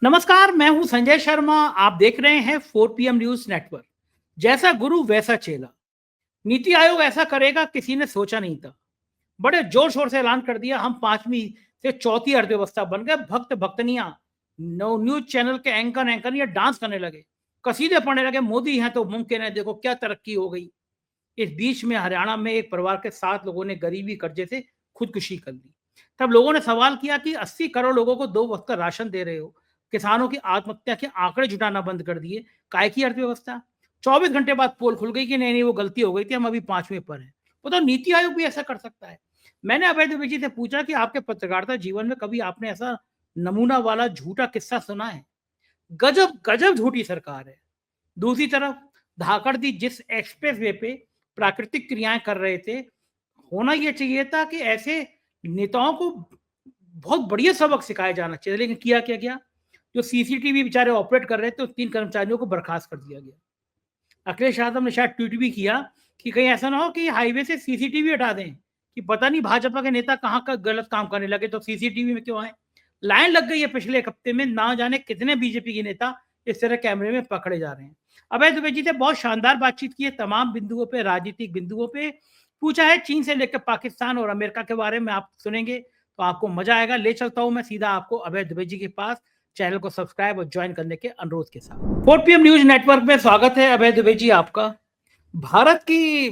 नमस्कार, मैं हूं संजय शर्मा। आप देख रहे हैं 4 PM न्यूज नेटवर्क। जैसा गुरु वैसा चेला। नीति आयोग ऐसा करेगा किसी ने सोचा नहीं था। बड़े जोर शोर से ऐलान कर दिया, हम पांचवी से चौथी अर्थव्यवस्था बन गए। भक्त भक्तनियां नो न्यूज चैनल के एंकरिया डांस करने लगे, कसीदे पढ़ने लगे, मोदी हैं तो मुमकिन है, देखो क्या तरक्की हो गई। इस बीच में हरियाणा में एक परिवार के 7 लोगों ने गरीबी कर्जे से खुदकुशी कर ली। तब लोगों ने सवाल किया कि 80 करोड़ लोगों को 2 वक्त का राशन दे रहे हो, किसानों की आत्महत्या के आंकड़े जुटाना बंद कर दिए, काय की अर्थव्यवस्था। 24 घंटे बाद पोल खुल गई कि नहीं नहीं, वो गलती हो गई थी, हम अभी 5वें पर हैं। वो तो नीति आयोग भी ऐसा कर सकता है। मैंने अभय दुबे जी से पूछा कि आपके पत्रकारिता जीवन में कभी आपने ऐसा नमूना वाला झूठा किस्सा सुना है? गजब गजब झूठी सरकार है। दूसरी तरफ धाकड़ दी जिस एक्सप्रेस वे पे प्राकृतिक क्रियाएं कर रहे थे, होना ये चाहिए था कि ऐसे नेताओं को बहुत बढ़िया सबक सिखाया जाना चाहिए, लेकिन किया क्या गया? जो सीसीटीवी बेचारे ऑपरेट कर रहे थे, उन 3 कर्मचारियों को बर्खास्त कर दिया गया। अखिलेश यादव ने शायद ट्वीट भी किया कि कहीं ऐसा ना हो कि हाईवे से सीसीटीवी हटा दें, कि पता नहीं भाजपा के नेता कहाँ का गलत काम करने लगे तो सीसीटीवी में क्यों आए। लाइन लग गई है पिछले एक हफ्ते में, ना जाने कितने बीजेपी के नेता इस तरह कैमरे में पकड़े जा रहे हैं। अभय दुबे जी ने बहुत शानदार बातचीत की है, तमाम बिंदुओं पे, राजनीतिक बिंदुओं पे पूछा है। चीन से लेकर पाकिस्तान और अमेरिका के बारे में आप सुनेंगे तो आपको मजा आएगा। ले चलता हूं मैं सीधा आपको अभय दुबे जी के पास। चैनल को सब्सक्राइब और ज्वाइन करने के अनुरोध के साथ 4 PM न्यूज नेटवर्क में स्वागत है अभय दुबे जी आपका। भारत की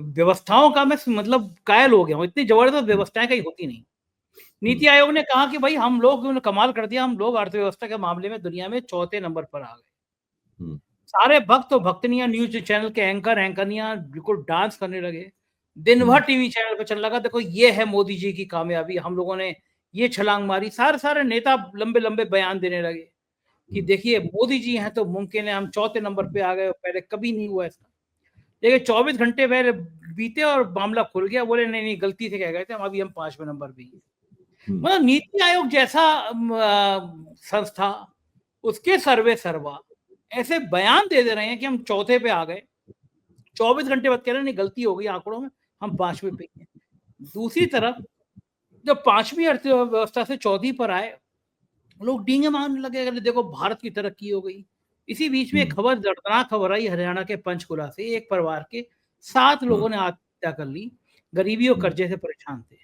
व्यवस्थाओं का मैं मतलब कायल हो गया हूँ, इतनी जबरदस्त व्यवस्थाएं कहीं होती नहीं। नीति आयोग ने कहा कि भाई हम लोग कमाल कर दिया, हम लोग अर्थव्यवस्था के मामले में दुनिया में चौथे नंबर पर आ गए। सारे भक्त और भक्तनियां न्यूज चैनल के एंकरियां बिल्कुल डांस करने लगे। दिन भर टीवी चैनल पे चलने लगा, देखो ये है मोदी जी की कामयाबी, हम लोगों ने ये छलांग मारी। सारे सारे नेता लंबे लंबे बयान देने लगे कि देखिए मोदी जी हैं तो मुमकिन है, हम चौथे नंबर पे आ गए, पहले कभी नहीं हुआ ऐसा। देखिए 24 घंटे पहले बीते और मामला खुल गया, बोले नहीं नहीं गलती से कह गए थे, हम अभी हम 5वें नंबर पे हैं। मतलब नीति आयोग जैसा संस्था, उसके सर्वे सर्वा ऐसे बयान दे रहे हैं कि हम चौथे पे आ गए। 24 घंटे बाद कह रहे हैं नहीं गलती हो गई आंकड़ों में, हम 5वें पे हैं। दूसरी तरफ जब 5वीं अर्थव्यवस्था से चौथी पर आए, लोग डींगे मारने लगे, अगर देखो भारत की तरक्की हो गई। इसी बीच में खबर, दर्दनाक खबर आई हरियाणा के पंचकुला से। एक परिवार के 7 लोगों ने आत्महत्या कर ली, गरीबी और कर्जे से परेशान थे।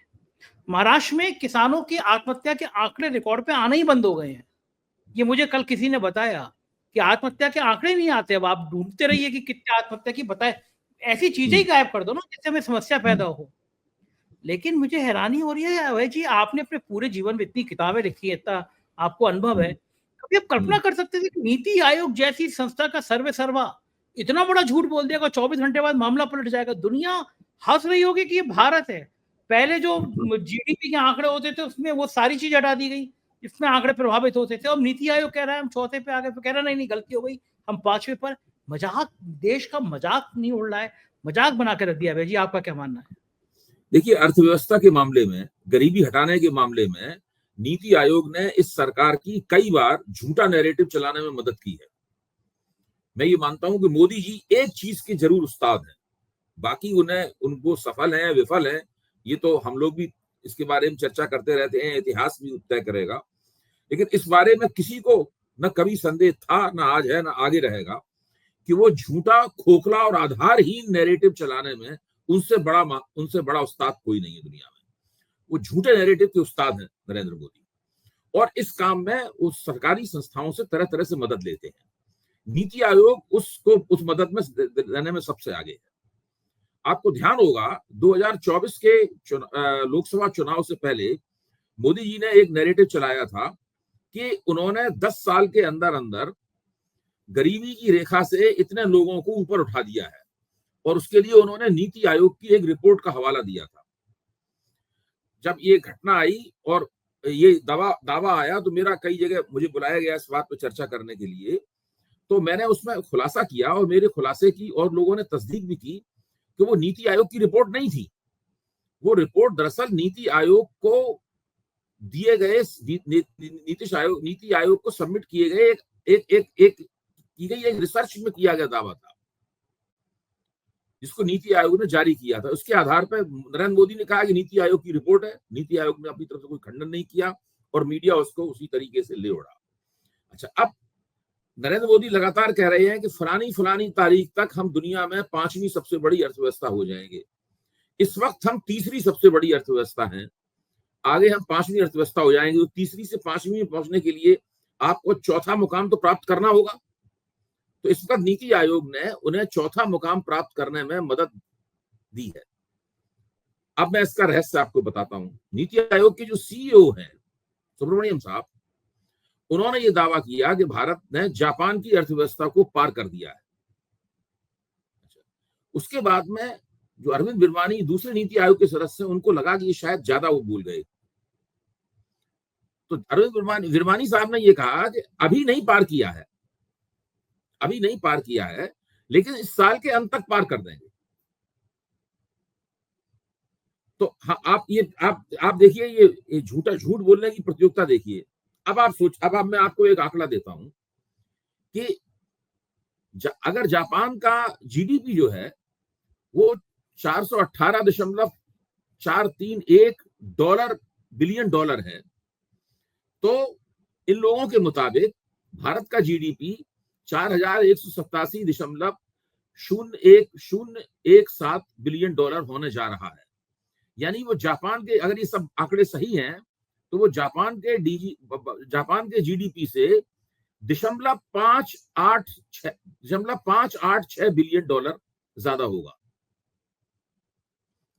महाराष्ट्र में किसानों की आत्महत्या के आंकड़े रिकॉर्ड पे आना ही बंद हो गए हैं। ये मुझे कल किसी ने बताया कि आत्महत्या के आंकड़े नहीं आते, अब आप ढूंढते रहिए कि कितने आत्महत्या की बताए, ऐसी चीजें ही गायब कर दो ना जिससे हमें समस्या पैदा हो। लेकिन मुझे हैरानी हो रही है अभय जी, आपने अपने पूरे जीवन में इतनी किताबें लिखी है, इतना आपको अनुभव है, कभी आप कल्पना कर सकते थे कि नीति आयोग जैसी संस्था का सर्वे सर्वा इतना बड़ा झूठ बोल देगा, 24 घंटे बाद मामला पलट जाएगा, दुनिया हंस रही होगी कि ये भारत है। पहले जो जीडीपी के आंकड़े होते थे उसमें वो सारी चीज हटा दी गई, इसमें आंकड़े प्रभावित होते थे। अब नीति आयोग कह रहा है हम चौथे पे आ गए, तो कह रहा नहीं नहीं गलती हो गई, हम 5वें पर। मजाक, देश का मजाक नहीं उड़ रहा है, मजाक बना के रख दिया। अभय जी आपका क्या मानना है? देखिए, अर्थव्यवस्था के मामले में, गरीबी हटाने के मामले में नीति आयोग ने इस सरकार की कई बार झूठा नैरेटिव चलाने में मदद की है। मैं ये मानता हूं कि मोदी जी एक चीज के जरूर उस्ताद हैं, बाकी उनको सफल है विफल है ये तो हम लोग भी इसके बारे में चर्चा करते रहते हैं, इतिहास भी तय करेगा। लेकिन इस बारे में किसी को न कभी संदेह था, न आज है, न आगे रहेगा कि वो झूठा, खोखला और आधारहीन नैरेटिव चलाने में उनसे बड़ा उस्ताद कोई नहीं है दुनिया में। वो झूठे नैरेटिव के उस्ताद हैं नरेंद्र मोदी, और इस काम में उस सरकारी संस्थाओं से तरह तरह से मदद लेते हैं। नीति आयोग उस मदद में देने में सबसे आगे है। आपको ध्यान होगा 2024 के लोकसभा चुनाव से पहले मोदी जी ने एक नैरेटिव चलाया था कि उन्होंने 10 साल के अंदर अंदर गरीबी की रेखा से इतने लोगों को ऊपर उठा दिया है, और उसके लिए उन्होंने नीति आयोग की एक रिपोर्ट का हवाला दिया था। जब ये घटना आई और ये दावा आया तो मेरा कई जगह मुझे बुलाया गया इस बात पर चर्चा करने के लिए, तो मैंने उसमें खुलासा किया और मेरे खुलासे की और लोगों ने तस्दीक भी की कि वो नीति आयोग की रिपोर्ट नहीं थी। वो रिपोर्ट दरअसल नीति आयोग को दिए गए नीति आयोग को सबमिट किए गए एक रिसर्च में किया गया दावा था, जिसको नीति आयोग ने जारी किया था। उसके आधार पर नरेंद्र मोदी ने कहा कि नीति आयोग की रिपोर्ट है, नीति आयोग ने अपनी तरफ से कोई खंडन नहीं किया और मीडिया उसको उसी तरीके से ले उड़ा। अच्छा, अब नरेंद्र मोदी लगातार कह रहे हैं कि फलानी तारीख तक हम दुनिया में 5वीं सबसे बड़ी अर्थव्यवस्था हो जाएंगे। इस वक्त हम तीसरी सबसे बड़ी अर्थव्यवस्था हैं, आगे हम 5वीं अर्थव्यवस्था हो जाएंगे। तो तीसरी से 5वीं में पहुंचने के लिए आपको चौथा मुकाम तो प्राप्त करना होगा। तो इस वक्त नीति आयोग ने उन्हें चौथा मुकाम प्राप्त करने में मदद दी है। अब मैं इसका रहस्य आपको बताता हूं। नीति आयोग के जो सीईओ हैं सुब्रमण्यम साहब, उन्होंने ये दावा किया कि भारत ने जापान की अर्थव्यवस्था को पार कर दिया है। उसके बाद में जो अरविंद विरमानी दूसरे नीति आयोग के सदस्य हैं, उनको लगा कि ये शायद ज्यादा वो भूल गए। तो अरविंद विरमानी साहब ने ये कहा कि अभी नहीं पार किया है, लेकिन इस साल के अंत तक पार कर देंगे। तो हाँ, आप देखिए ये झूठ बोलने की प्रतियोगिता देखिए। अब मैं आपको एक आंकड़ा देता हूं कि अगर जापान का जीडीपी जो है वो 418.431 बिलियन डॉलर है, तो इन लोगों के मुताबिक भारत का जीडीपी 4187.0117 बिलियन डॉलर होने जा रहा है। यानी वो जापान के, अगर ये सब आंकड़े सही हैं, तो वो जापान के जीडीपी से 586 बिलियन डॉलर ज्यादा होगा।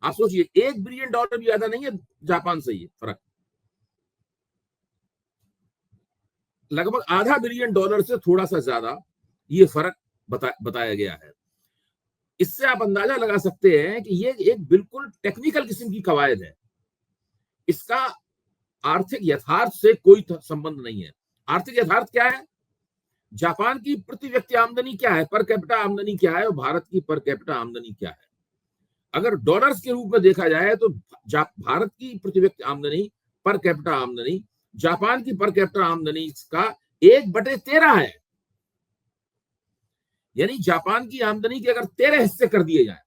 आप सोचिए, 1 बिलियन डॉलर भी ज्यादा नहीं है जापान से, ये फर्क लगभग आधा बिलियन डॉलर से थोड़ा सा ज्यादा ये फर्क बताया गया है। इससे आप अंदाजा लगा सकते हैं कि ये एक बिल्कुल टेक्निकल किस्म की कवायद है। इसका आर्थिक यथार्थ से कोई संबंध नहीं है। आर्थिक यथार्थ क्या है? जापान की प्रति व्यक्ति आमदनी क्या है, पर कैपिटा आमदनी क्या है, और भारत की पर कैपिटा आमदनी क्या है। अगर डॉलर्स के रूप में देखा जाए तो भारत की प्रति व्यक्ति आमदनी, पर कैपिटा आमदनी, जापान की पर कैपिटा आमदनी का 1/13 है। यानी जापान की आमदनी के अगर 13 हिस्से कर दिए जाए,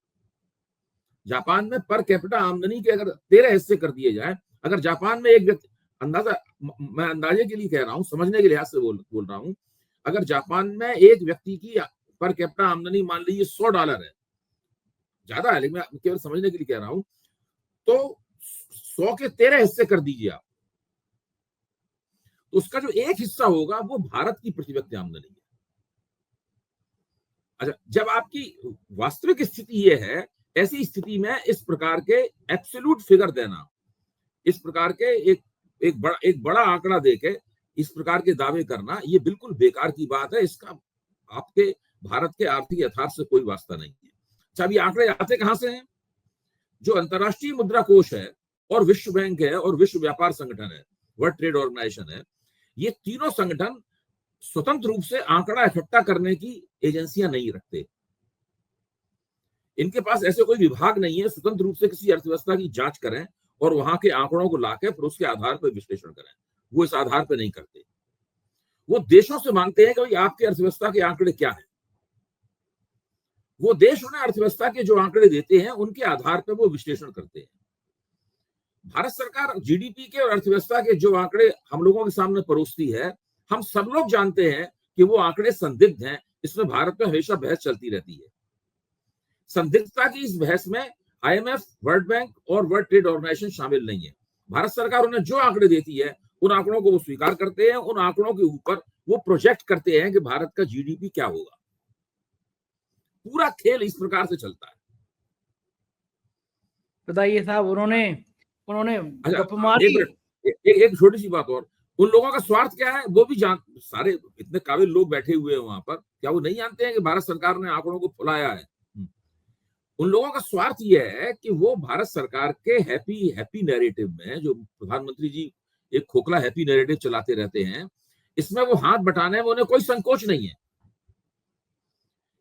जापान में पर कैपिटा आमदनी के अगर 13 हिस्से कर दिए जाए, अगर जापान में एक व्यक्ति, मैं अंदाजे के लिए कह रहा हूं, समझने के लिहाज से बोल रहा हूं, अगर जापान में एक व्यक्ति की पर कैपिटा आमदनी मान लीजिए $100 है, ज्यादा है लेकिन मैं केवल समझने के लिए कह रहा हूं, तो 100 के 13 हिस्से कर दीजिए आप, तो उसका जो एक हिस्सा होगा वो भारत की प्रति व्यक्ति आमदनी है। अच्छा, जब आपकी वास्तविक स्थिति ये है, ऐसी स्थिति में इस प्रकार के एब्सोल्यूट फिगर देना, इस प्रकार के एक बड़ा आंकड़ा देके इस प्रकार के दावे करना, ये बिल्कुल बेकार की बात है। इसका आपके भारत के आर्थिक यथार्थ से कोई वास्ता नहीं है। अच्छा, ये आंकड़े आते कहां से हैं? जो अंतर्राष्ट्रीय मुद्रा कोष है और विश्व बैंक है और विश्व व्यापार संगठन है, वर्ल्ड ट्रेड ऑर्गेनाइजेशन है, ये तीनों संगठन स्वतंत्र रूप से आंकड़ा इकट्ठा करने की एजेंसियां नहीं रखते। इनके पास ऐसे कोई विभाग नहीं है स्वतंत्र रूप से किसी अर्थव्यवस्था की जांच करें और वहां के आंकड़ों को लाकर फिर उसके आधार पर विश्लेषण करें। वो इस आधार पर नहीं करते। वो देशों से मांगते हैं कि भाई आपके अर्थव्यवस्था के आंकड़े क्या है। वो देश उन्हें अर्थव्यवस्था के जो आंकड़े देते हैं उनके आधार पर वो विश्लेषण करते हैं। भारत सरकार जीडीपी के और अर्थव्यवस्था के जो आंकड़े हम लोगों के सामने परोसती है, हम सब लोग जानते हैं कि वो आंकड़े संदिग्ध हैं। इसमें भारत में हमेशा बहस चलती रहती है। संदिग्धता की इस बहस में आईएमएफ, वर्ल्ड बैंक और वर्ल्ड ट्रेड ऑर्गेनाइजेशन शामिल नहीं है। भारत सरकार उन्हें जो आंकड़े देती है उन आंकड़ों को वो स्वीकार करते हैं, उन आंकड़ों के ऊपर वो प्रोजेक्ट करते हैं कि भारत का जीडीपी क्या होगा। पूरा खेल इस प्रकार से चलता है। बताइए साहब, उन्होंने एक छोटी सी बात और, उन लोगों का स्वार्थ क्या है वो भी सारे इतने काबिल लोग बैठे हुए हैं वहां पर, क्या वो नहीं जानते हैं कि भारत सरकार ने आंकड़ों को फुलाया है? उन लोगों का स्वार्थ यह है कि वो भारत सरकार के हैप्पी नैरेटिव में, जो प्रधानमंत्री जी एक खोखला हैप्पी नैरेटिव चलाते रहते हैं, इसमें वो हाथ बटाने में उन्हें कोई संकोच नहीं है।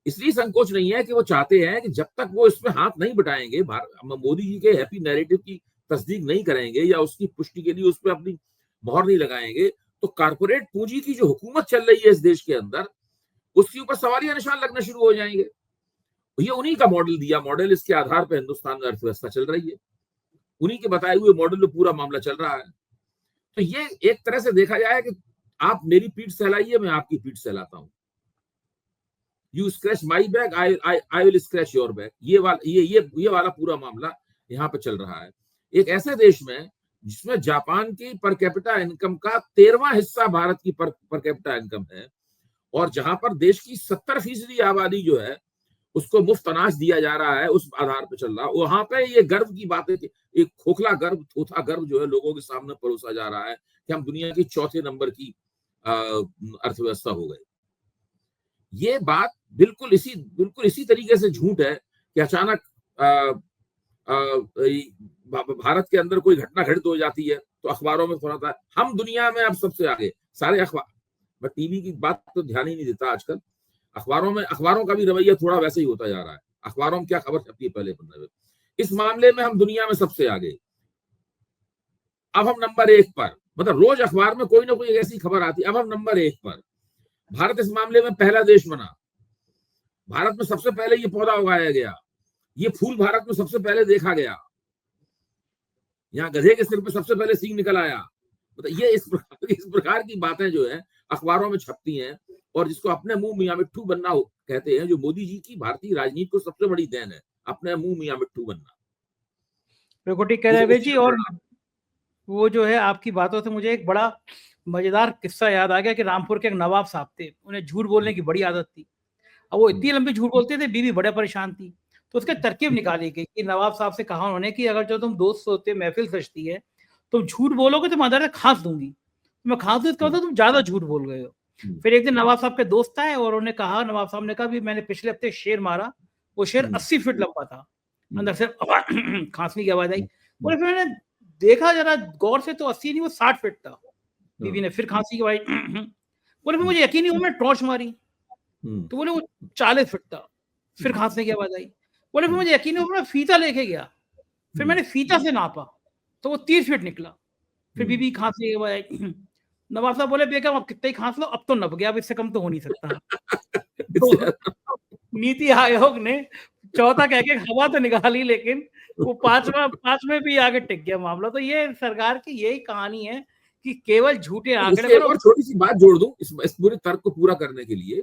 इसलिए संकोच नहीं है कि वो चाहते हैं कि जब तक वो इसमें हाथ नहीं बटाएंगे, मोदी जी के हैप्पी नैरेटिव की तस्दीक नहीं करेंगे या उसकी पुष्टि के लिए उस पर अपनी मोहर नहीं लगाएंगे, तो कारपोरेट पूंजी की जो हुकूमत चल रही है इस देश के अंदर, उसके ऊपर सवालिया निशान लगना शुरू हो जाएंगे। ये उन्हीं का मॉडल, इसके आधार पर हिंदुस्तान में अर्थव्यवस्था चल रही है। उन्हीं के बताए हुए मॉडल में पूरा मामला चल रहा है। तो ये एक तरह से देखा जाए कि आप मेरी पीठ सहलाइए, मैं आपकी पीठ सहलाता हूं। You scratch my back, I will scratch your back. ये वाला पूरा मामला यहाँ पे चल रहा है। एक ऐसे देश में जिसमें जापान की पर कैपिटा इनकम का 13वां हिस्सा भारत की पर कैपिटा इनकम है, और जहां पर देश की 70% आबादी जो है उसको मुफ्त अनाज दिया जा रहा है, उस आधार पर चल रहा है, वहां पे ये गर्व की बात है कि एक खोखला गर्व, थोथा गर्व जो है लोगों के सामने परोसा जा रहा है कि हम दुनिया की 4थे नंबर की अर्थव्यवस्था हो गए। ये बात बिल्कुल इसी तरीके से झूठ है कि अचानक भारत के अंदर कोई घटना घटित हो जाती है तो अखबारों में थोड़ा था हम दुनिया में अब सबसे आगे। सारे अखबार, मैं टीवी की बात तो ध्यान ही नहीं देता आजकल, अखबारों का भी रवैया थोड़ा वैसे ही होता जा रहा है। अखबारों में क्या खबर छपती है पहले पन्ने में, इस मामले में हम दुनिया में सबसे आगे। अब हम नंबर 1 पर, मतलब रोज अखबार में कोई ना कोई ऐसी खबर आती है, अब हम नंबर 1 पर। भारत इस मामले में पहला देश बना। भारत में सबसे पहले ये पौधा उगाया गया, ये फूल भारत में सबसे पहले देखा गया, यहाँ गधे के सिर पे सबसे पहले सींग निकल आया। मतलब ये इस प्रकार की बातें जो है अखबारों में छपती हैं, और जिसको अपने मुंह मियां मिट्ठू बनना कहते हैं, जो मोदी जी की भारतीय राजनीति को सबसे बड़ी देन है, अपने मुंह मियां मिट्ठू बनना। बिल्कुल ठीक कह रहे हैं जी। और वो जो है आपकी बातों से मुझे एक बड़ा मजेदार किस्सा याद आ गया कि रामपुर के एक नवाब साहब थे, उन्हें झूठ बोलने की बड़ी आदत थी। अब वो इतनी लंबी झूठ बोलते थे, बीवी बड़ा परेशान थी। तो उसके तरकीब निकाली गई कि नवाब साहब से कहा उन्होंने कि अगर जो तुम दोस्त होते महफिल सजती है, तुम झूठ बोलोगे तो मैं अंदर से खांस दूंगी। मैं खांस दूं इसका मतलब तुम ज्यादा झूठ बोल गए हो। फिर एक दिन नवाब साहब के दोस्त आए और उन्होंने कहा, नवाब साहब ने कहा भी मैंने पिछले हफ्ते शेर मारा, वो शेर 80 फीट लंबा था, अंदर से खांसने की आवाज आई। बोले फिर मैंने देखा जरा गौर से तो 80 नहीं वो 60 फीट था। बीवी ने फिर खांसी की आवाज। बोले फिर मुझे यकीन नहीं हुआ, मैं टॉर्च मारी तो बोले वो 40 फीट था। फिर खांसने की आवाज आई। बोले फिर मुझे यकीन नहीं हुआ, मैं फीता लेके गया, फिर मैंने फीता से नापा तो वो 30 फीट निकला। फिर बीबी खांसने की आवाज आई। नवाब साहब बोले बेगम अब कितना ही खांस लो, अब तो नप गया, अब इससे कम तो हो नहीं सकता। तो नीति आयोग ने चौथा कह के हवा तो निकाली, लेकिन वो पांचवें भी आगे टिक गया मामला। तो ये सरकार की यही कहानी है कि केवल झूठे आंकड़े पर। और छोटी सी बात जोड़ दूं इस पूरे तर्क को पूरा करने के लिए,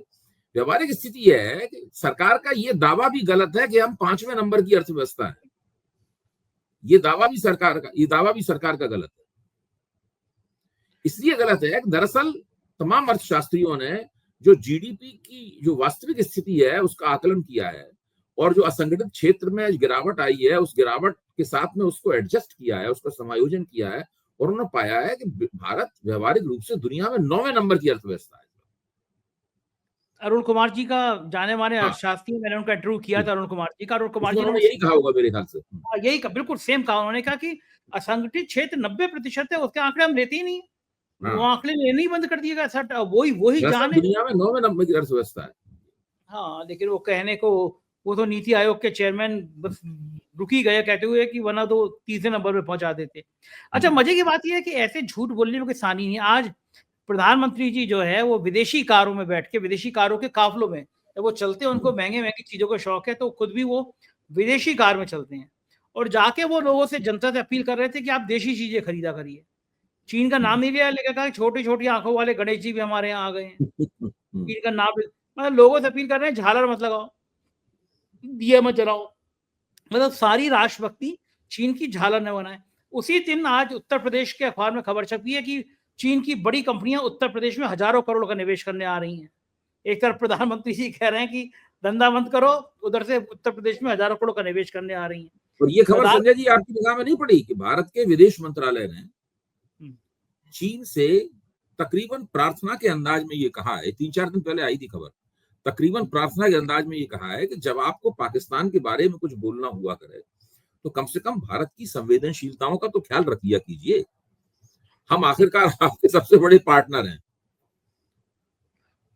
व्यवहारिक स्थिति यह है कि सरकार का यह दावा भी गलत है कि हम 5वें नंबर की अर्थव्यवस्था है। ये दावा भी सरकार का गलत है। इसलिए गलत है कि दरअसल तमाम अर्थशास्त्रियों ने जो जीडीपी की जो वास्तविक स्थिति है उसका आकलन किया है, और जो असंगठित क्षेत्र में गिरावट आई है उस गिरावट के साथ में उसको एडजस्ट किया है, उसका समायोजन किया है, और उन्होंने पाया है कि भारत व्यवहारिक रूप से दुनिया में 9वें नंबर की अर्थव्यवस्था है। अरुण कुमार जी का जाने माने अर्थशास्त्री, मैंने उनका इंटरव्यू किया था, अरुण कुमार जी का। अरुण कुमार जी ने यही कहा होगा मेरे ख्याल से। यही बिल्कुल सेम कहा उन्होंने, कहा कि असंगठित क्षेत्र 90% है, उसके आंकड़े हम लेते ही नहीं। वो आंकड़े लेने ही बंद कर दिएगा। वही जान है दुनिया में 9वें नंबर की अर्थव्यवस्था है। हाँ, लेकिन वो कहने को वो तो नीति आयोग के चेयरमैन बस रुकी गए कहते हुए कि वरना तो 3 नंबर पे पहुंचा देते। अच्छा, मजे की बात यह है कि ऐसे झूठ बोलने में कोई आसानी नहीं। आज प्रधानमंत्री जी जो है वो विदेशी कारों में बैठ के, विदेशी कारों के काफलों में जब वो चलते हैं, उनको महंगे महंगी चीजों का शौक है, तो खुद भी वो विदेशी कार में चलते हैं, और जाके वो लोगों से, जनता से अपील कर रहे थे कि आप देशी चीजें खरीदा करिए। चीन का नाम नहीं लिया, लेकिन कहा छोटी छोटी आंखों वाले गणेश जी भी हमारे यहाँ आ गए हैं। चीन का नाम, मतलब लोगों से अपील कर रहे हैं झालर मत लगाओ, दिए मत जलाओ, मतलब सारी राष्ट्रभक्ति चीन की झालर ने बनाए। उसी दिन आज उत्तर प्रदेश के अखबार में खबर छपी है कि चीन की बड़ी कंपनियां उत्तर प्रदेश में हजारों करोड़ का निवेश करने आ रही हैं। एक तरफ प्रधानमंत्री जी कह रहे हैं कि धंधा बंद करो, उधर से उत्तर प्रदेश में हजारों करोड़ का निवेश करने आ रही हैं। और ये खबर संजय जी आपकी निगाह में नहीं पड़ी कि भारत के विदेश मंत्रालय ने चीन से तकरीबन प्रार्थना के अंदाज में ये कहा है, 3-4 दिन पहले आई थी खबर, तकरीबन प्रार्थना के अंदाज में ये कहा है कि जब आपको पाकिस्तान के बारे में कुछ बोलना हुआ करे तो कम से कम भारत की संवेदनशीलताओं का तो ख्याल रख लिया कीजिए। हम आखिरकार आपके सबसे बड़े पार्टनर हैं।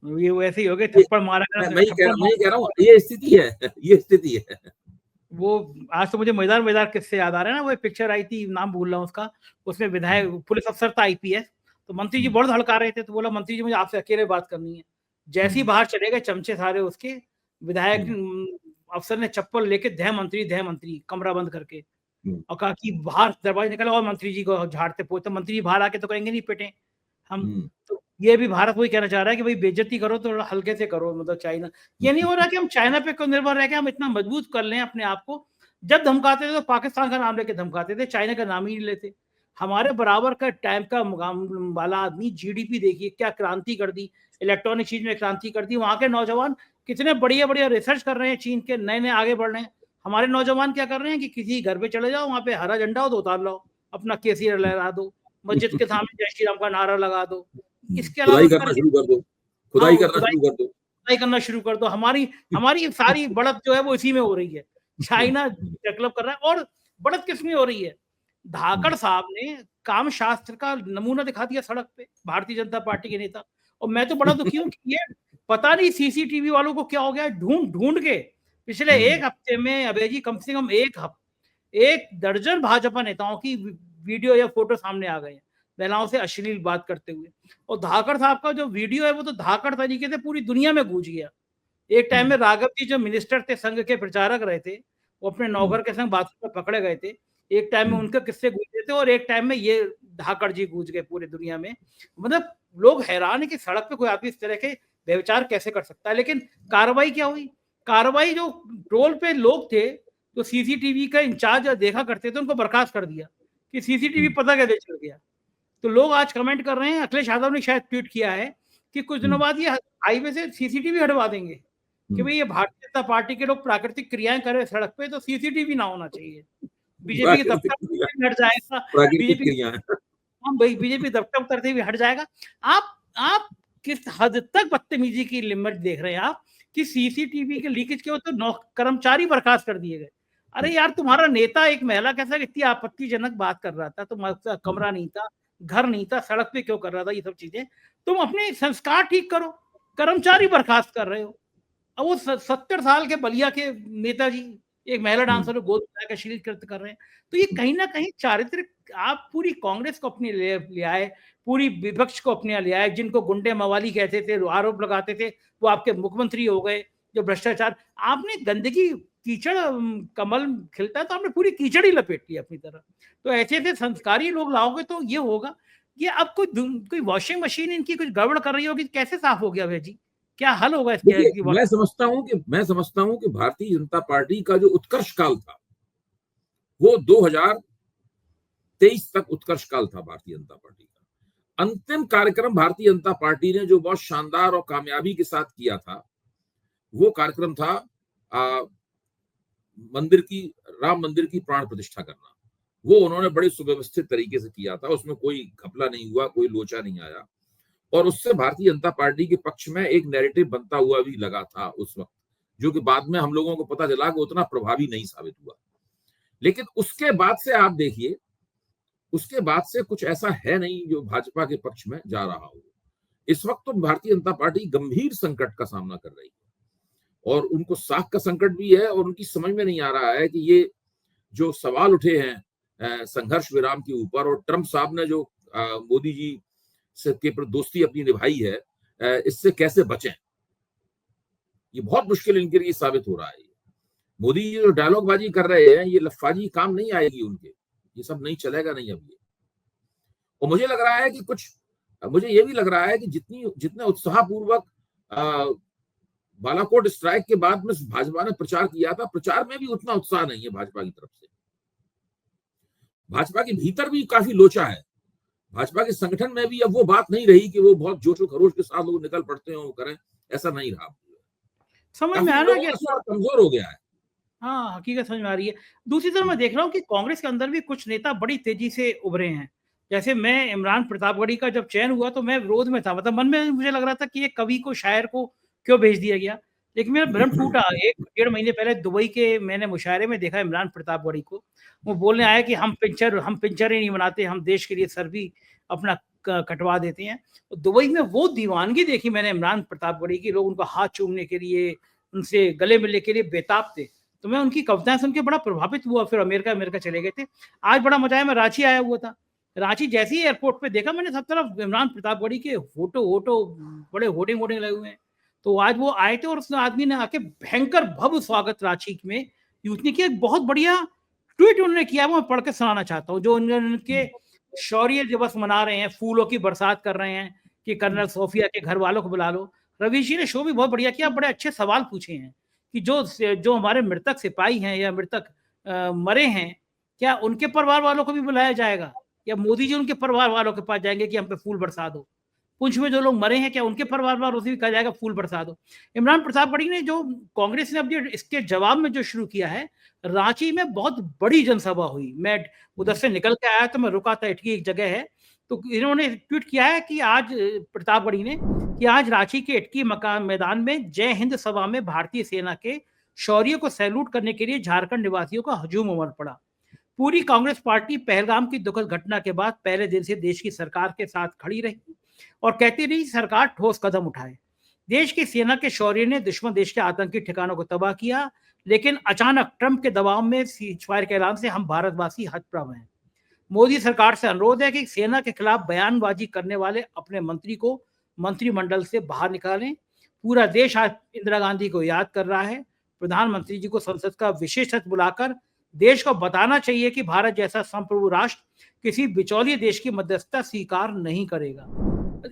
ये वैसे ही हो गए, थप्पड़ मारा। मैं कह रहा हूँ ये स्थिति है। वो आज तो मुझे मजेदार किस्से याद आ रहे हैं ना। वो एक पिक्चर आई थी, नाम भूल रहा हूँ उसका, उसमें विधायक पुलिस अफसर था IPS, तो मंत्री जी बहुत हड़का रहे थे, तो बोला मंत्री जी मुझे आपसे अकेले बात करनी है। जैसे ही बाहर चले गए चमचे सारे उसके, विधायक अफसर ने चप्पल लेके धै मंत्री कमरा बंद करके, और कहा कि बाहर दरवाजे निकला और मंत्री जी को झाड़ते पोछते। मंत्री जी बाहर आके तो कहेंगे नहीं पिटे हम, तो ये भी भारत वही कहना चाह रहा है कि भाई बेइज्जती करो तो हल्के से करो, मतलब चाइना, ये नहीं हो रहा कि हम चाइना पे क्यों निर्भर रह के हम इतना मजबूत कर लें अपने आप को। जब धमकाते थे तो पाकिस्तान का नाम लेके धमकाते थे, चाइना का नाम ही नहीं लेते। हमारे बराबर का टाइम का मुकाम वाला आदमी, जीडीपी देखिए क्या क्रांति कर दी, इलेक्ट्रॉनिक चीज में क्रांति कर दी। वहां के नौजवान कितने बढ़िया बढ़िया रिसर्च कर रहे हैं, चीन के नए नए आगे बढ़ रहे हैं। हमारे नौजवान क्या कर रहे हैं कि किसी घर पे चले जाओ, वहां पे हरा झंडा हो तो उतार लो, अपना केसरी लहरा दो, मस्जिद के सामने जय श्री राम का नारा लगा दो। इसके अलावा खुदाई करना शुरू कर दो, खुदाई करना शुरू कर दो, खुदाई करना शुरू कर दो। हमारी हमारी सारी बढ़त जो है वो इसी में हो रही है। चाइना डेवलप कर रहा है, और बढ़त किसमें हो रही है? धाकड़ साहब ने काम शास्त्र का नमूना दिखा दिया सड़क पे, भारतीय जनता पार्टी के नेता। और मैं तो बड़ा दुखी हूँ कि ये पता नहीं सीसीटीवी वालों को क्या हो गया, ढूंढ ढूंढ के पिछले एक हफ्ते में अभय जी कम से कम एक दर्जन भाजपा नेताओं की वीडियो या फोटो सामने आ गए हैं, महिलाओं से अश्लील बात करते हुए। और धाकड़ साहब का जो वीडियो है वो तो धाकड़ तरीके से पूरी दुनिया में गूंज गया। एक टाइम में राघव जी जो मिनिस्टर थे, संघ के प्रचारक रहे थे, वो अपने नौकर के संग बाथरूम में पकड़े गए थे। एक टाइम में उनके किस्से गूंजे थे, और एक टाइम में ये धाकड़ जी गूंज गए पूरी दुनिया में। मतलब लोग हैरान है कि सड़क पे कोई आदमी इस तरह के व्यभिचार कैसे कर सकता है। लेकिन कार्रवाई क्या हुई? कार्रवाई, जो टोल पे लोग थे तो सीसीटीवी का इंचार्ज देखा करते थे, उनको बर्खास्त कर दिया कि सीसीटीवी पता कैसे चल गया। तो लोग आज कमेंट कर रहे हैं, अखिलेश यादव ने शायद ट्वीट किया है कि कुछ दिनों बाद ये हाईवे से सीसीटीवी हटवा देंगे कि भाई ये भारतीय जनता पार्टी के लोग प्राकृतिक क्रियाएं कर रहे सड़क पे, तो सीसीटीवी ना होना चाहिए। बीजेपी के दफ्तर हट जाएगा, बीजेपी दफ्तर करते हुए हट जाएगा। आप किस हद तक बदतमीजी की लिमिट देख रहे हैं आप कि सीसीटीवी के लीकेज के हो तो कर्मचारी बर्खास्त कर दिए गए। अरे यार, तुम्हारा नेता एक महिला कैसा इतनी आपत्तिजनक बात कर रहा था, तुम्हारा कमरा नहीं था, घर नहीं था, सड़क पे क्यों कर रहा था ये सब चीजें? तुम अपने संस्कार ठीक करो, कर्मचारी बर्खास्त कर रहे हो। अब वो 70 साल के बलिया के नेताजी एक महिला डांसर को गोद उठाकर अश्लील कृत्य कर रहे हैं। तो ये कहीं ना कहीं चारित्रिक, आप पूरी कांग्रेस को अपने ले आए, पूरी विपक्ष को अपने ले आए, जिनको गुंडे मवाली कहते थे, आरोप लगाते थे, वो आपके मुख्यमंत्री हो गए। जो भ्रष्टाचार, आपने गंदगी, कीचड़, कमल खिलता है तो आपने पूरी कीचड़ ही लपेट ली अपनी तरह। तो ऐसे ऐसे संस्कारी लोग लाओगे तो ये होगा। ये अब कोई वॉशिंग मशीन इनकी कुछ गड़बड़ कर रही होगी, कैसे साफ हो गया जी? क्या हल होगा इसके? मैं समझता हूं कि भारतीय जनता पार्टी का जो उत्कर्ष काल था वो 2023 तक उत्कर्ष काल था भारतीय जनता पार्टी का। अंतिम कार्यक्रम भारतीय जनता पार्टी ने जो बहुत शानदार और कामयाबी के साथ किया था, वो कार्यक्रम था राम मंदिर की प्राण प्रतिष्ठा करना। वो उन्होंने बड़े सुव्यवस्थित तरीके से किया था, उसमें कोई घपला नहीं हुआ, कोई लोचा नहीं आया, और उससे भारतीय जनता पार्टी के पक्ष में एक नैरेटिव बनता हुआ भी लगा था उस वक्त, जो कि बाद में हम लोगों को पता चला कि उतना प्रभावी नहीं साबित हुआ। लेकिन उसके बाद से आप देखिए, उसके बाद से कुछ ऐसा है नहीं जो भाजपा के पक्ष में जा रहा हो। इस वक्त तो भारतीय जनता पार्टी गंभीर संकट का सामना कर रही है, और उनको साख का संकट भी है, और उनकी समझ में नहीं आ रहा है कि ये जो सवाल उठे हैं संघर्ष विराम के ऊपर, और ट्रंप साहब ने जो मोदी जी से के प्रति दोस्ती अपनी निभाई है, इससे कैसे बचें। ये बहुत मुश्किल इनके लिए साबित हो रहा है। मोदी जी जो डायलॉग बाजी कर रहे हैं, ये लफाजी काम नहीं आएगी उनके, ये सब नहीं चलेगा नहीं अब ये। और मुझे लग रहा है कि मुझे ये भी लग रहा है कि जितने उत्साहपूर्वक बालाकोट स्ट्राइक के बाद में भाजपा ने प्रचार किया था, प्रचार में भी उतना उत्साह नहीं है भाजपा की तरफ से। भाजपा के भीतर भी काफी लोचा है, भाजपा के संगठन में भी अब वो बात नहीं रही कि वो बहुत जोश खरोश के साथ लोग निकल पड़ते हैं, वो करें, ऐसा नहीं रहा। समझ में आ रहा है कि कमजोर हो गया है। हाँ, हकीकत समझ में आ रही है। दूसरी तरफ मैं देख रहा हूँ कि कांग्रेस के अंदर भी कुछ नेता बड़ी तेजी से उभरे हैं। जैसे मैं इमरान प्रतापगढ़ी का जब चयन हुआ तो मैं विरोध में था, मतलब मन में मुझे लग रहा था कि ये कवि को, शायर को क्यों भेज दिया गया। लेकिन मेरा भ्रम टूटा। 1-1.5 महीने पहले दुबई के मैंने मुशायरे में देखा इमरान प्रतापगढ़ी को। वो बोलने आया कि हम पिंचर ही नहीं बनाते, हम देश के लिए सर भी अपना कटवा देते हैं। तो दुबई में वो दीवानगी देखी मैंने इमरान प्रतापगढ़ी की, लोग उनको हाथ चूमने के लिए, उनसे गले मिलने के लिए बेताब थे। तो मैं उनकी कविताएं सुन के बड़ा प्रभावित हुआ। फिर अमेरिका चले गए थे। आज बड़ा मजा आया, मैं रांची आया हुआ था। रांची जैसे ही एयरपोर्ट पे देखा मैंने, सब तरफ इमरान प्रतापगढ़ी के फोटो बड़े होर्डिंग लगे हुए हैं। तो आज वो आए थे और उस आदमी ने आके भयंकर भव्य स्वागत रांची में यूथ ने किया। बहुत बढ़िया ट्वीट उन्होंने किया, वो मैं पढ़ के सुनाना चाहता हूँ। जो उनके शौर्य दिवस मना रहे हैं, फूलों की बरसात कर रहे हैं, कि कर्नल सोफिया के घर वालों को बुला लो। रवीश जी ने शो भी बहुत बढ़िया किया, बड़े अच्छे सवाल पूछे हैं कि जो हमारे मृतक सिपाही हैं या मृतक मरे हैं, क्या उनके परिवार वालों को भी बुलाया जाएगा, या मोदी जी उनके परिवार वालों के पास जाएंगे कि हम पे फूल बरसा दो? पुंछ में जो लोग मरे हैं, क्या उनके परिवार वालों से भी कहा जाएगा फूल बरसा दो? इमरान प्रतापगढ़ी ने जो कांग्रेस ने अब इसके जवाब में जो शुरू किया है, रांची में बहुत बड़ी जनसभा हुई। मैं उधर से निकल के आया तो मैं रुका था, इटकी एक जगह है, तो इन्होंने ट्वीट किया है कि आज प्रतापगढ़ी ने कि आज रांची के इटकी मकान मैदान में जय हिंद सभा में भारतीय सेना के शौर्य को सैल्यूट करने के लिए झारखंड निवासियों का हजूम उमड़ पड़ा। पूरी कांग्रेस पार्टी पहलगाम की दुखद घटना के बाद पहले दिन से देश की सरकार के साथ खड़ी रही और कहती रही सरकार ठोस कदम उठाए। देश की सेना के शौर्य ने दुश्मन देश के आतंकी ठिकानों को तबाह किया, लेकिन अचानक ट्रंप के दबाव में सीजफायर के ऐलान से हम भारतवासी हतप्रभ हैं। मोदी सरकार से अनुरोध है कि सेना के खिलाफ बयानबाजी करने वाले अपने मंत्री को मंत्रिमंडल से बाहर निकालें। पूरा देश आज इंदिरा गांधी को याद कर रहा है। प्रधानमंत्री जी को संसद का विशेष सत्र बुलाकर देश को बताना चाहिए कि भारत जैसा संप्रभु राष्ट्र किसी बिचौलिए देश की मध्यस्थता स्वीकार नहीं करेगा।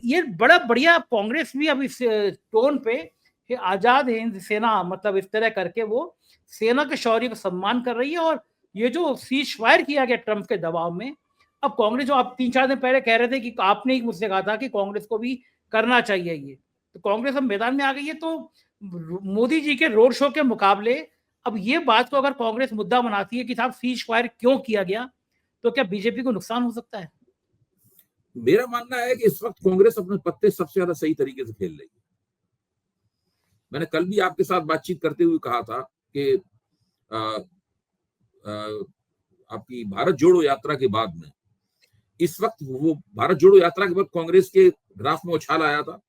ये बड़ा बढ़िया कांग्रेस भी अब इस टोन पे कि आजाद हिंद सेना, मतलब इस तरह करके वो सेना के शौर्य का सम्मान कर रही है। और ये जो सीज फायर किया गया ट्रंप के दबाव में, अब कांग्रेस, जो आप 3-4 दिन पहले कह रहे थे कि आपने ही मुझसे कहा था कि कांग्रेस को भी करना चाहिए ये, तो कांग्रेस अब मैदान में आ गई है। तो मोदी जी के रोड शो के मुकाबले अब ये बात को अगर कांग्रेस मुद्दा बनाती है कि साहब सीज फायर क्यों किया गया, तो क्या बीजेपी को नुकसान हो सकता है? मेरा मानना है कि इस वक्त कांग्रेस अपने पत्ते सबसे ज्यादा सही तरीके से खेल रही है। मैंने कल भी आपके साथ बातचीत करते हुए कहा था कि आपकी भारत जोड़ो यात्रा के बाद में, इस वक्त वो भारत जोड़ो यात्रा के बाद कांग्रेस के ग्राफ में उछाल आया था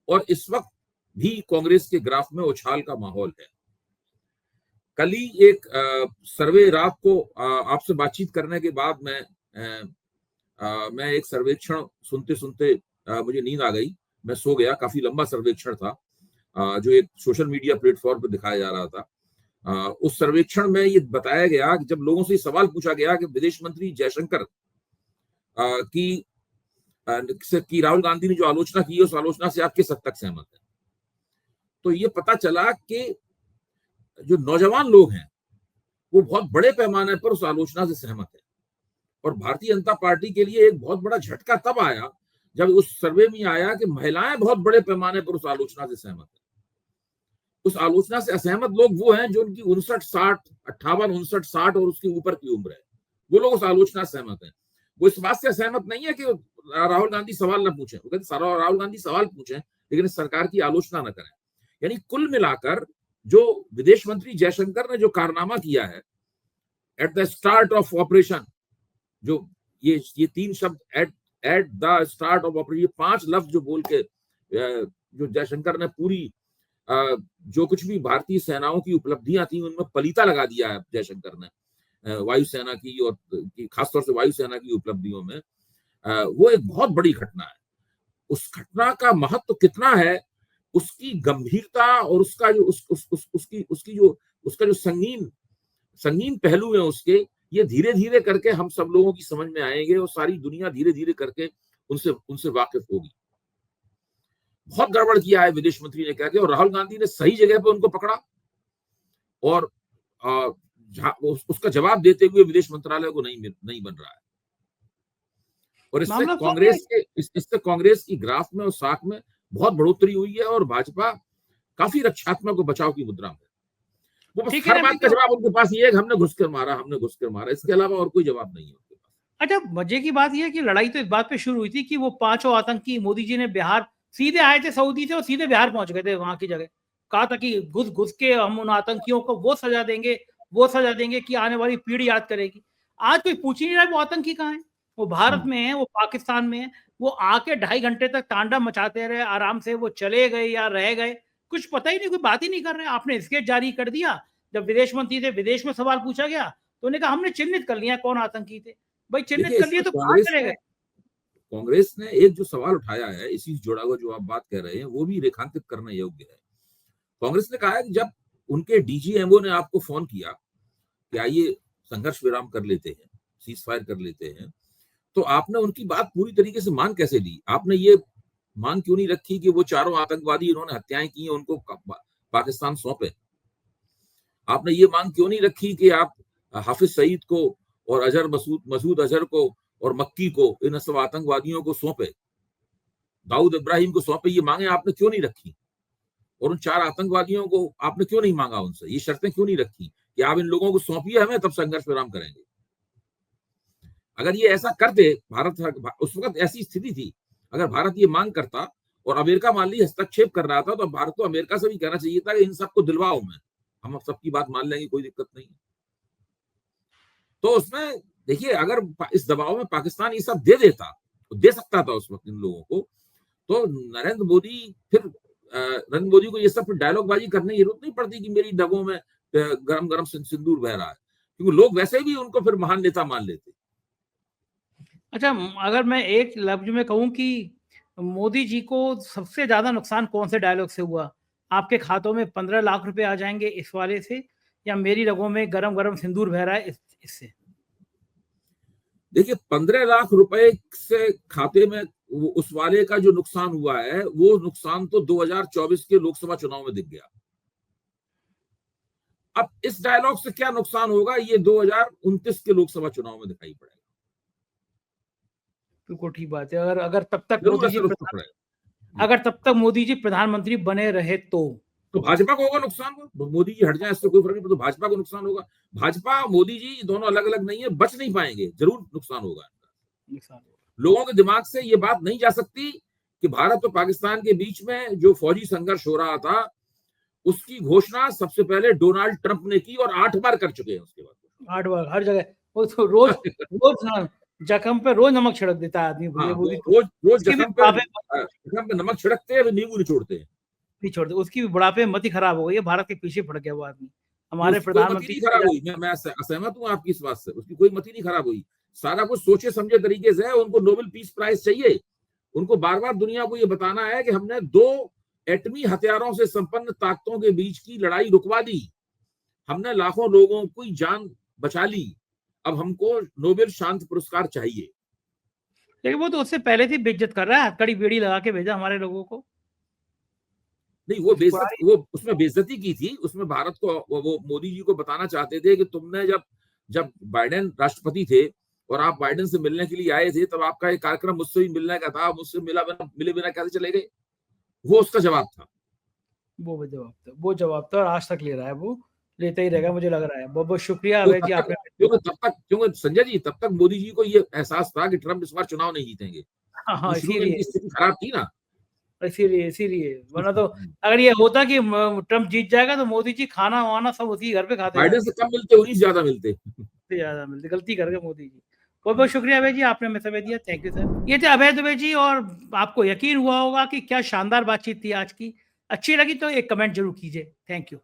और इस वक्त भी कांग्रेस के ग्राफ में उछाल का माहौल है। कल ही एक सर्वे रात को आपसे बातचीत करने के बाद मैं एक सर्वेक्षण सुनते सुनते मुझे नींद आ गई, मैं सो गया। काफी लंबा सर्वेक्षण था जो एक सोशल मीडिया प्लेटफॉर्म पर दिखाया जा रहा था। उस सर्वेक्षण में ये बताया गया कि जब लोगों से सवाल पूछा गया कि विदेश मंत्री जयशंकर की राहुल गांधी ने जो आलोचना की है उस आलोचना से आप किस हद तक सहमत हैं, तो ये पता चला कि जो नौजवान लोग हैं वो बहुत बड़े पैमाने पर उस आलोचना से सहमत है। और भारतीय जनता पार्टी के लिए एक बहुत बड़ा झटका तब आया जब उस सर्वे में आया कि महिलाएं बहुत बड़े पैमाने पर उस आलोचना से सहमत है। उस आलोचना से असहमत लोग वो हैं जो उनकी 58 और उसके ऊपर की उम्र है, वो लोग उस आलोचना से सहमत हैं। वो इस बात से असहमत नहीं है कि राहुल गांधी सवाल ना पूछें, वो कहते राहुल गांधी सवाल पूछें लेकिन सरकार की आलोचना न करें। यानी कुल मिलाकर जो विदेश मंत्री जयशंकर ने जो कारनामा किया है at the start of operation, जो ये 3 शब्द at the start of operation, ये 5 लफ्ज जो बोल के जो जयशंकर ने पूरी जो कुछ भी भारतीय सेनाओं की उपलब्धियां थी उनमें पलीता लगा दिया है जयशंकर ने वायुसेना की, और खासतौर से वायुसेना की उपलब्धियों में। वो एक बहुत बड़ी घटना है। उस घटना का महत्व कितना है, उसकी गंभीरता और उसका जो उसका जो संगीन पहलू है उसके, ये धीरे धीरे करके हम सब लोगों की समझ में आएंगे और सारी दुनिया धीरे धीरे करके उनसे वाकिफ होगी। बहुत गड़बड़ किया है विदेश मंत्री ने कह के, और राहुल गांधी ने सही जगह पे उनको पकड़ा और उसका जवाब देते हुए विदेश मंत्रालय को नहीं बन रहा है। और इससे कांग्रेस की ग्राफ में और साख में बहुत बढ़ोतरी हुई है और भाजपा काफी रक्षात्मक और बचाव की मुद्रा में। वो बस हर बात का जवाब उनके पास ये है कि हमने घुस कर मारा, इसके अलावा और कोई जवाब नहीं है उनके पास। अच्छा, मजे की बात यह है कि लड़ाई तो इस बात पे शुरू हुई थी कि वो 5 आतंकी मोदी जी ने बिहार सीधे आए थे सऊदी से और सीधे बिहार पहुंच गए थे। वहां की जगह कहा था कि घुस के हम उन आतंकियों को वो सजा देंगे कि आने वाली पीढ़ी याद करेगी। आज कोई पूछ ही नहीं रहा वो आतंकी कहाँ है, वो भारत में है, वो पाकिस्तान में है। वो आके 2.5 घंटे तक तांडव मचाते रहे, आराम से वो चले गए या रह गए, कुछ पता ही नहीं, कोई बात ही नहीं कर रहे। आपने स्केच जारी कर दिया, जब विदेश मंत्री थे विदेश में सवाल पूछा गया तो उन्होंने कहा हमने चिन्हित कर लिया कौन आतंकी थे। भाई चिन्हित कर लिए तो कहां चले गए? कांग्रेस ने एक जो सवाल उठाया है इसी जुड़ा हुआ जो आप बात कर रहे हैं वो भी रेखांकित करने योग्य है। कांग्रेस ने कहा है कि जब उनके डीजीएमओ ने आपको फोन किया कि आइए संघर्ष विराम कर लेते हैं, सीज फायर कर लेते हैं, तो आपने उनकी बात पूरी तरीके से मान कैसे ली? आपने ये मांग क्यों नहीं रखी कि वो चारों आतंकवादी इन्होंने हत्याएं की हैं उनको पाकिस्तान सौंपे? आपने ये मांग क्यों नहीं रखी कि आप हाफिज सईद को और मसूद अजहर को और मक्की को, इन सब आतंकवादियों को सौंपे, दाऊद इब्राहिम को सौंपे? ये मांगे आपने क्यों नहीं रखी? और उन 4 आतंकवादियों को आपने क्यों नहीं मांगा? उनसे ये शर्तें क्यों नहीं रखी कि आप इन लोगों को सौंपिए हमें, तब संघर्ष विराम करेंगे? अगर ये ऐसा करते भारत, उस वक्त ऐसी स्थिति थी, अगर भारत ये मांग करता और अमेरिका मान ली हस्तक्षेप कर रहा था, तो भारत को अमेरिका से भी कहना चाहिए था कि इन सबको दिलवाओ, मैं हम सबकी बात मान लेंगे, कोई दिक्कत नहीं। तो उसमें देखिए, अगर इस दबाव में पाकिस्तान ये सब दे देता, तो दे सकता था उस वक्त इन लोगों को, तो नरेंद्र मोदी को ये सब डायलॉग बाजी करने की जरूरत नहीं पड़ती कि मेरी डगों में गरम गरम सिंदूर बह रहा है, क्योंकि लोग वैसे भी उनको फिर महान नेता मान लेते। अच्छा, अगर मैं एक लफ्ज में कहूं कि मोदी जी को सबसे ज्यादा नुकसान कौन से डायलॉग से हुआ? आपके खातों में 15 लाख रुपए आ जाएंगे इस वाले से, या मेरी रगों में गरम गरम सिंदूर बह रहा है इससे? देखिए, 15 लाख रुपए से खाते में उस वाले का जो नुकसान हुआ है, वो नुकसान तो 2024 के लोकसभा चुनाव में दिख गया। अब इस डायलॉग से क्या नुकसान होगा, ये 2029 के लोकसभा चुनाव में दिखाई पड़ेगा। बिल्कुल ठीक बात है। अगर तब तक मोदी जी प्रधानमंत्री बने रहे तो भाजपा को होगा नुकसान। मोदी जी हट जाए इससे कोई फर्क नहीं पड़ता, तो भाजपा को नुकसान होगा। भाजपा मोदी जी दोनों अलग अलग नहीं है, बच नहीं पाएंगे, जरूर नुकसान होगा। लोगों के दिमाग से ये बात नहीं जा सकती कि भारत और पाकिस्तान के बीच में जो फौजी संघर्ष हो रहा था, उसकी घोषणा सबसे पहले डोनाल्ड ट्रंप ने की, और 8 बार कर चुके हैं। उसके बाद 8 बार हर जगह वो तो रोज जख्म पे रोज नमक छिड़क देता है आदमी। रोज जख्म पे नमक छिड़कते हैं, नींबू निचोड़ते हैं, नहीं छोड़ते। उसकी भी बुढ़ापे में मति खराब हो गई है, भारत के पीछे पड़ गया वो आदमी। हमारे प्रधानमंत्री खराब हुई, मैं असहमत हूँ आपकी इस बात से, उसकी कोई मति नहीं खराब हुई। सारा कुछ सोचे समझे तरीके से है। उनको नोबेल पीस प्राइज चाहिए। उनको बार बार दुनिया को ये बताना है कि हमने 2 एटमी हथियारों से संपन्न ताकतों के बीच की लड़ाई रुकवा दी, हमने लाखों लोगों की जान बचा ली, अब हमको नोबेल शांति पुरस्कार चाहिए। लेकिन वो तो उससे पहले से बेइज्जत कर रहा है, हथकड़ी बेड़ी लगा के भेजा हमारे लोगों को। नहीं, वो उसमें बेइज्जती की थी। उसमें भारत को, वो मोदी जी को बताना चाहते थे कि तुमने जब बाइडेन राष्ट्रपति थे और आप बाइडेन से मिलने के लिए आए थे, तब आपका एक कार्यक्रम मुझसे भी मिलने का था, मुझसे मिले बिना कैसे चले गए? वो उसका जवाब था। वो जवाब था, और आज तक ले रहा है, वो लेता ही रहेगा, मुझे लग रहा है। बहुत बहुत शुक्रिया अभय जी, आपने। क्योंकि संजय जी, तब तक मोदी जी को ये एहसास था कि ट्रंप इस बार चुनाव नहीं जीतेंगे। इसीलिए स्थिति खराब थी ना, इसीलिए। वरना तो अगर ये होता कि ट्रंप जीत जाएगा, तो मोदी जी खाना वाना सब उसी घर पे खाते। बाइडेन से कम मिलते, उन्हीं ज्यादा मिलते। गलती कर गए मोदी जी। बहुत बहुत शुक्रिया अभय जी, आपने हमें समय दिया। Thank you sir. ये थे अभय दुबे जी, और आपको यकीन हुआ होगा कि क्या शानदार बातचीत थी आज की। अच्छी लगी तो एक कमेंट जरूर कीजिए। Thank you.